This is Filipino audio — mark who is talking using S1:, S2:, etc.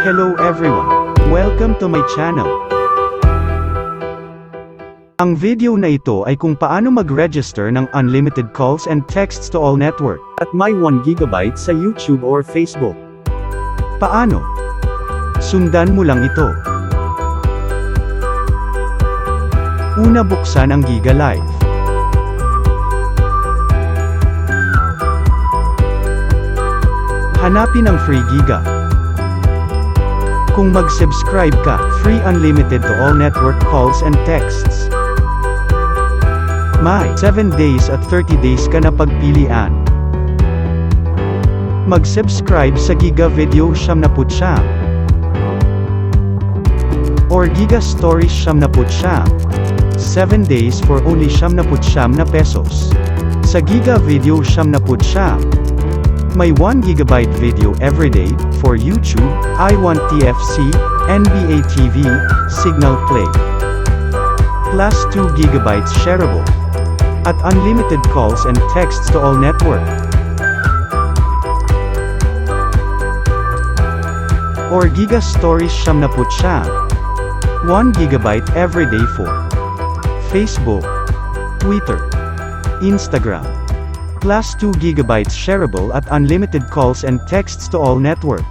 S1: Hello everyone! Welcome to my channel. Ang video na ito ay kung paano mag-register ng unlimited calls and texts to all network, at may 1 GB sa YouTube or Facebook. Paano? Sundan mo lang ito. Una, buksan ang Giga Live. Hanapin ang Free Giga. Kung mag-subscribe ka, free unlimited to all network calls and texts. May 7 days at 30 days ka na pagpilian. Mag-subscribe sa Giga Video 79 or Giga Stories 79. 7 days for only 79 na pesos. Sa Giga Video 79, may 1 GB video everyday, for YouTube, I Want TFC, NBA TV, Signal Play. Plus 2 GB shareable. At unlimited calls and texts to all network. Or Giga Stories 79. 1 GB everyday for Facebook, Twitter, Instagram. Plus 2 GB shareable at unlimited calls and texts to all network.